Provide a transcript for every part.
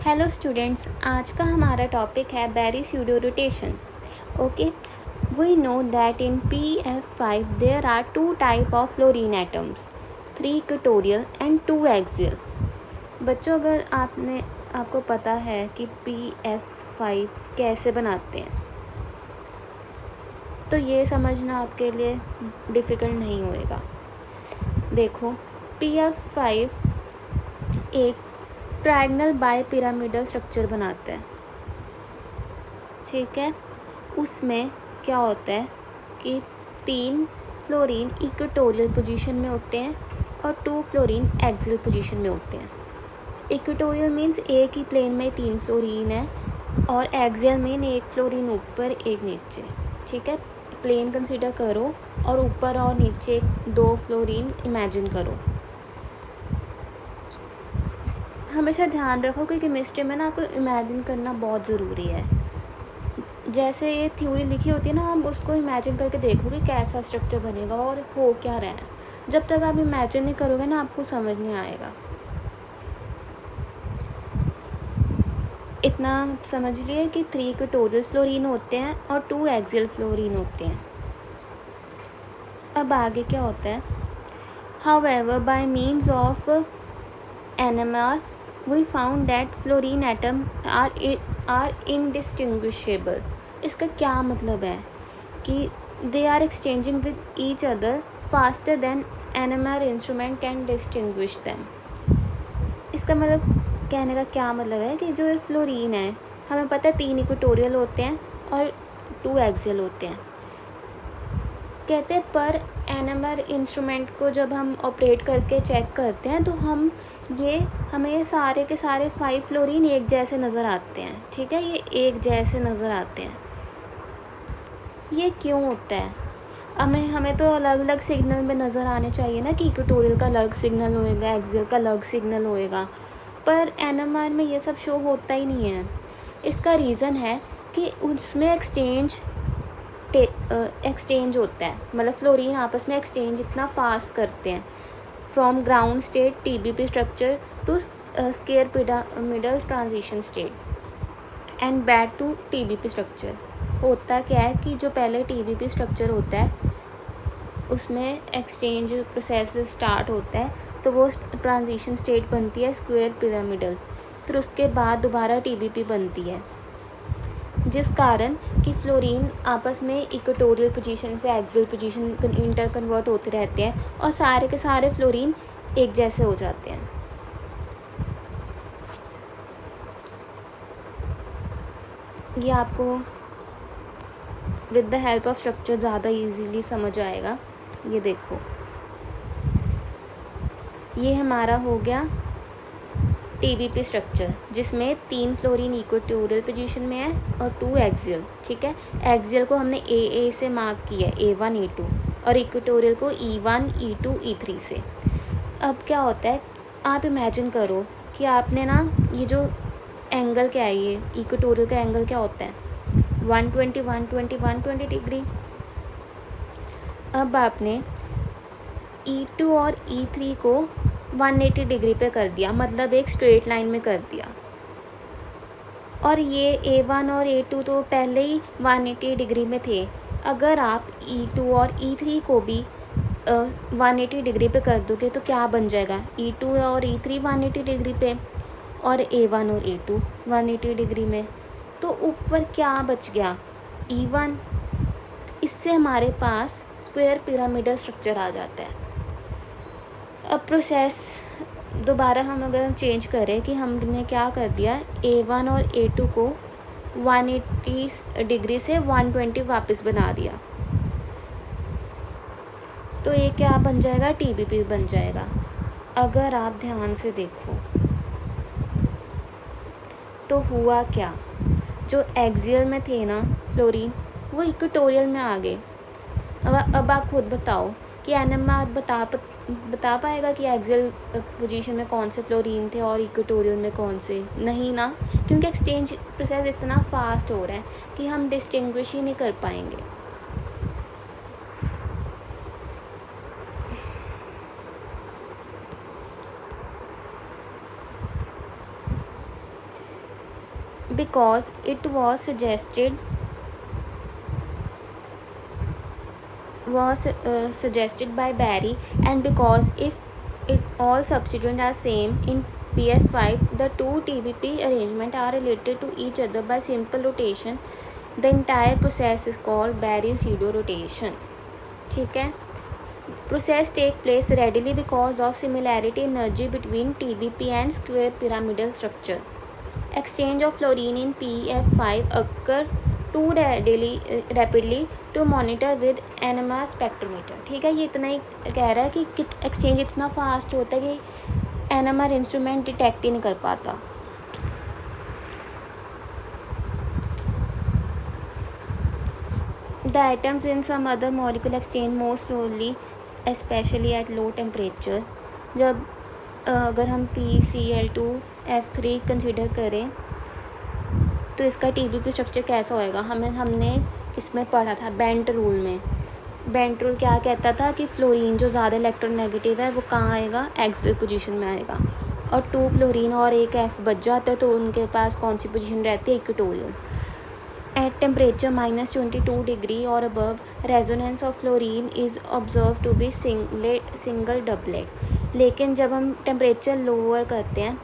Hello students, आज का हमारा टॉपिक है Berry pseudo rotation. Okay, we know that in PF5 there are two type of fluorine atoms, 3 equatorial and 2 axial. बच्चों, अगर आपको पता है कि PF5 कैसे बनाते हैं तो ये समझना आपके लिए डिफ़िकल्ट नहीं होएगा। देखो, PF5 एक ट्रायंगल बाय पिरामिडल स्ट्रक्चर बनाता है, ठीक है। उसमें क्या होता है कि 3 फ्लोरीन इक्वेटोरियल पोजीशन में होते हैं और 2 फ्लोरीन एक्सियल पोजीशन में होते हैं। इक्वेटोरियल मीन्स एक ही प्लेन में 3 फ्लोरीन है और एक्सियल मीन एक फ्लोरीन ऊपर एक नीचे, ठीक है। प्लेन कंसीडर करो और ऊपर और नीचे 2 फ्लोरीन इमेजिन करो। हमेशा ध्यान रखो कि केमिस्ट्री में ना आपको इमेजिन करना बहुत ज़रूरी है। जैसे ये थ्योरी लिखी होती है ना, हम उसको इमेजिन करके देखो कि कैसा स्ट्रक्चर बनेगा और हो क्या रहा है। जब तक आप इमेजिन नहीं करोगे ना, आपको समझ नहीं आएगा। इतना समझ लिए कि 3 इक्वेटोरियल फ्लोरीन होते हैं और 2 एक्सियल फ्लोरीन होते हैं। अब आगे क्या होता है, however by means of NMR we found that fluorine atom are indistinguishable. इसका क्या मतलब है कि they are exchanging with each other faster than NMR instrument can distinguish them. इसका मतलब, कहने का क्या मतलब है कि जो फ्लोरीन है, हमें पता है 3 इक्वेटोरियल होते हैं और 2 एक्सियल होते हैं। कहते हैं पर NMR इंस्ट्रूमेंट को जब हम ऑपरेट करके चेक करते हैं तो हमें ये सारे के सारे 5 फ्लोरीन एक जैसे नज़र आते हैं, ठीक है। ये एक जैसे नज़र आते हैं। ये क्यों होता है? हमें तो अलग अलग सिग्नल में नज़र आने चाहिए ना, कि इक्वेटोरियल का अलग सिग्नल होएगा, एक्सियल का अलग सिग्नल होएगा, पर NMR में ये सब शो होता ही नहीं है। इसका रीज़न है कि उसमें एक्सचेंज होता है, मतलब फ्लोरीन आपस में एक्सचेंज इतना फास्ट करते हैं from ground state TBP structure to square pyramidal transition state and back to TBP structure. होता क्या है कि जो पहले TBP स्ट्रक्चर होता है उसमें एक्सचेंज प्रोसेस स्टार्ट होता है, तो वो ट्रांजिशन स्टेट बनती है स्क्वायर पिरामिडल, फिर उसके बाद दोबारा TBP बनती है, जिस कारण कि फ्लोरीन आपस में इक्वेटोरियल पोजीशन से एक्सियल पोजीशन इंटर कन्वर्ट होते रहते हैं और सारे के सारे फ्लोरीन एक जैसे हो जाते हैं। ये आपको with the help of structure ज़्यादा इजीली समझ आएगा। ये देखो, ये हमारा हो गया TBP स्ट्रक्चर, जिसमें 3 फ्लोरीन इक्वेटोरियल पोजीशन में है और 2 एक्सियल, ठीक है। एक्सियल को हमने AA से मार्क किया है, A1 A2, और इक्वेटोरियल को E1 E2 E3 से। अब क्या होता है, आप इमेजिन करो कि आपने ना, ये जो एंगल क्या है, ये इक्वेटोरियल का एंगल क्या होता है, 120 120 120 डिग्री। अब आपने E2 और E3 को 180 डिग्री पे कर दिया, मतलब एक स्ट्रेट लाइन में कर दिया। और ये A1 और A2 तो पहले ही 180 डिग्री में थे। अगर आप E2 और E3 को भी 180 डिग्री पे कर दोगे तो क्या बन जाएगा, E2 और E3 180 डिग्री पे और A1 और A2 180 डिग्री में, तो ऊपर क्या बच गया, E1। इससे हमारे पास स्क्वायर पिरामिडल स्ट्रक्चर आ जाता है। अब प्रोसेस दोबारा हम अगर चेंज करें कि हमने क्या कर दिया, A1 और A2 को 180 डिग्री से 120 वापस बना दिया, तो ये क्या बन जाएगा, TBP बन जाएगा। अगर आप ध्यान से देखो तो हुआ क्या, जो एक्सियल में थे ना फ्लोरीन, वो इक्वेटोरियल में आ गए। अब आप खुद बताओ कि NMR बता पाएगा कि एक्सियल पोजीशन में कौन से फ्लोरीन थे और इक्वेटोरियल में कौन से नहीं ना, क्योंकि एक्सचेंज प्रोसेस इतना फास्ट हो रहा है कि हम डिस्टिंग्विश ही नहीं कर पाएंगे। because it was suggested by Barry, and because if it all substituents are same in PF5, the two TBP arrangements are related to each other by simple rotation. The entire process is called Barry pseudo rotation. ठीक है. Process take place readily because of similarity energy between TBP and square pyramidal structure. Exchange of fluorine in PF5 occur too rapidly to monitor with NMR spectrometer. ठीक है, ये इतना ही कह रहा है कि एक्सचेंज इतना फास्ट होता है कि NMR इंस्ट्रूमेंट डिटेक्ट ही नहीं कर पाता. The atoms in some other molecule exchange more slowly, especially at low temperature. जब अगर हम PCl2F3 कंसिडर करें तो इसका TBP स्ट्रक्चर कैसा होएगा. हमने इसमें पढ़ा था बेंट रूल में. बेंट रूल क्या कहता था कि फ्लोरीन जो ज़्यादा इलेक्ट्रोनेगेटिव है वो कहाँ आएगा, एक्सियल पोजीशन में आएगा, और 2 फ्लोरीन और एक F बच जाता है तो उनके पास कौन सी पोजीशन रहती है, equatorial. At temperature -22 degree or above, resonance of fluorine is observed to be single doublet. लेकिन जब हम टेम्परेचर लोअर करते हैं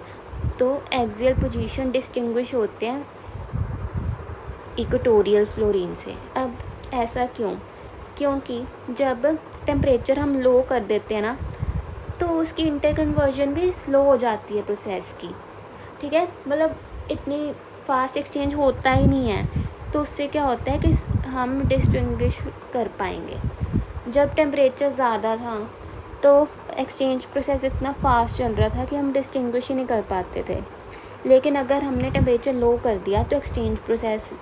तो एक्सियल पोजीशन डिस्टिंग्विश होते हैं इक्वेटोरियल फ्लोरीन से. अब ऐसा क्यों? क्योंकि जब टेम्परेचर हम लो कर देते हैं ना तो उसकी इंटरकन्वर्जन भी स्लो हो जाती है प्रोसेस की. ठीक है, मतलब इतनी फास्ट एक्सचेंज होता ही नहीं है. तो उससे क्या होता है कि हम डिस्टिंग्विश कर पाएंगे. जब टेम्परेचर ज़्यादा था तो एक्सचेंज प्रोसेस इतना फास्ट चल रहा था कि हम डिस्टिंग्विश ही नहीं कर पाते थे. लेकिन अगर हमने टेम्परेचर लो कर दिया तो एक्सचेंज प्रोसेस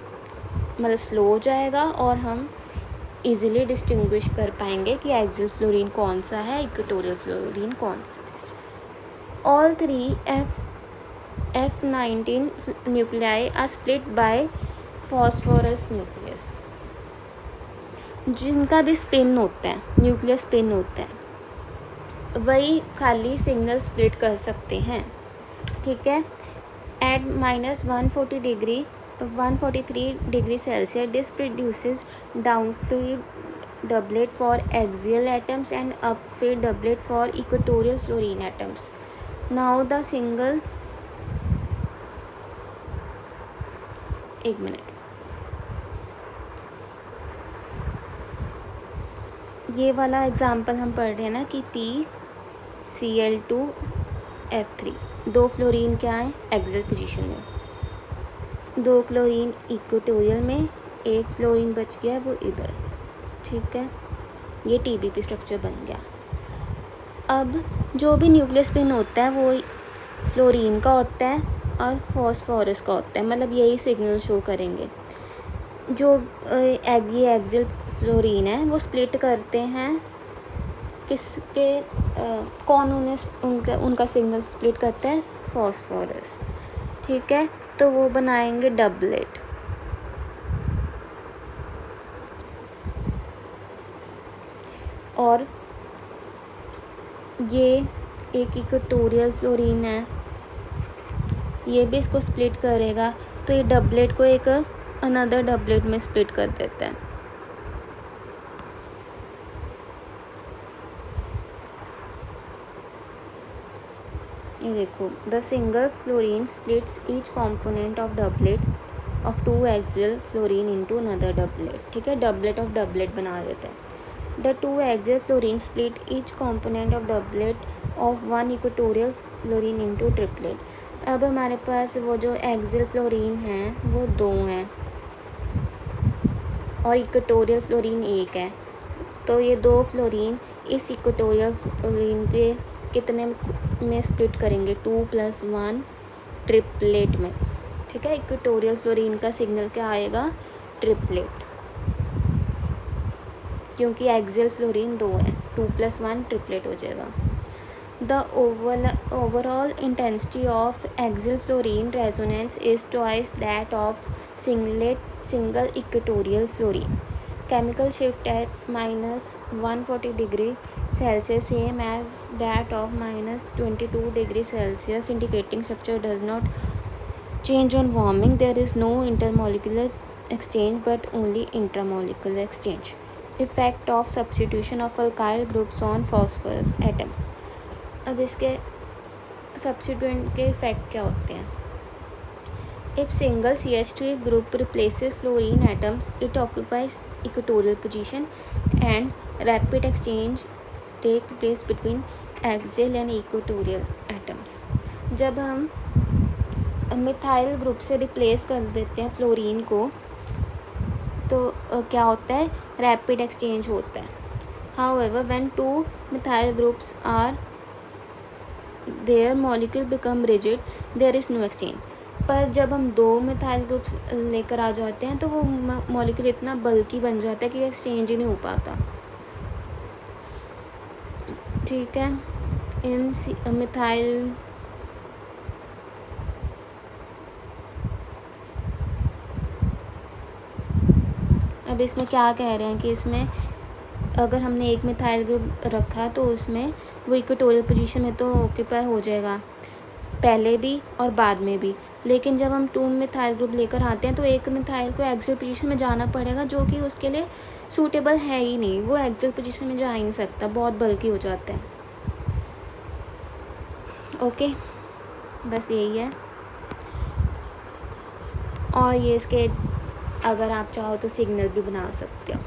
मतलब स्लो हो जाएगा और हम इजीली डिस्टिंग्विश कर पाएंगे कि एक्सियल फ्लोरीन कौन सा है, इक्वेटोरियल फ्लोरीन कौन सा. All 3 F19 nuclei are split by phosphorus nucleus. जिनका भी स्पिन होता है, न्यूक्लियस स्पिन होता है, वही खाली सिग्नल स्प्लिट कर सकते हैं. ठीक है. At -143 degree Celsius this produces downfield doublet for axial atoms and upfield doublet for equatorial fluorine atoms. Now the single, एक मिनट, ये वाला एग्जाम्पल हम पढ़ रहे हैं ना कि PCl2F3 2 फ्लोरीन क्या है, एक्सियल पोजीशन में, 2 क्लोरीन इक्वेटोरियल में, 1 फ्लोरीन बच गया वो इधर. ठीक है, ये TBP स्ट्रक्चर बन गया. अब जो भी न्यूक्लियस स्पिन होता है वो फ्लोरीन का होता है और फॉस्फोरस का होता है, मतलब यही सिग्नल शो करेंगे. जो ये एक्सियल फ्लोरीन है वो स्प्लिट करते हैं किसके, कौन उनका सिग्नल स्प्लिट करता है, फॉस्फोरस. ठीक है, तो वो बनाएंगे डबलेट. और ये एक इक्वेटोरियल फ्लोरीन है, ये भी इसको स्प्लिट करेगा तो ये डबलेट को एक अनदर डबलेट में स्प्लिट कर देता है. ये देखो, the single fluorine splits each component of doublet of 2 axial fluorine into another doublet. ठीक है, डबलेट ऑफ डबलेट बना देता है. The 2 axial fluorine split each component of doublet of 1 equatorial fluorine into triplet. अब हमारे पास वो जो एक्सियल फ्लोरीन हैं वो 2 हैं और इक्वेटोरियल फ्लोरीन 1 है. तो ये 2 फ्लोरीन इस इक्वेटोरियल फ्लोरीन के कितने में स्प्लिट करेंगे, 2 + 1 ट्रिपलेट में. ठीक है, इक्वेटोरियल फ्लोरीन का सिग्नल क्या आएगा, ट्रिपलेट, क्योंकि एक्सियल फ्लोरीन 2 है, 2 + 1 ट्रिपलेट हो जाएगा. The overall intensity of axial fluorine resonance is twice that of single equatorial fluorine. Chemical shift at -140 degree Celsius same as that of -22 degree Celsius, indicating structure does not Change on warming, there is no intermolecular exchange but only intramolecular exchange. Effect of substitution of alkyl groups on phosphorus atom. अब इसके substituent के effect क्या होते हैं? If single CH3 group replaces fluorine atoms, it occupies equatorial position and rapid exchange take place between axial and equatorial atoms. जब हम methyl group से replace कर देते हैं फ्लोरीन को तो क्या होता है? रैपिड एक्सचेंज होता है. However, when two methyl groups are their molecule become rigid, there is no exchange. पर जब हम दो मिथाइल ग्रुप्स लेकर आ जाते हैं तो वो मॉलिक्यूल इतना बल्कि बन जाता है कि एक्सचेंज ही नहीं हो पाता. ठीक है. इन मिथाइल अब इसमें क्या कह रहे हैं कि इसमें अगर हमने एक मिथाइल ग्रुप रखा तो उसमें वो इक्वेटोरियल पोजीशन में तो ऑक्यूपाई हो जाएगा पहले भी और बाद में भी. लेकिन जब हम 2 मिथाइल ग्रुप लेकर आते हैं तो एक मिथाइल को एक्सियल पोजीशन में जाना पड़ेगा जो कि उसके लिए सूटेबल है ही नहीं. वो एक्सियल पोजीशन में जा ही नहीं सकता, बहुत बल्कि हो जाता है. ओके, बस यही है. और ये इसके अगर आप चाहो तो सिग्नल भी बना सकते हो.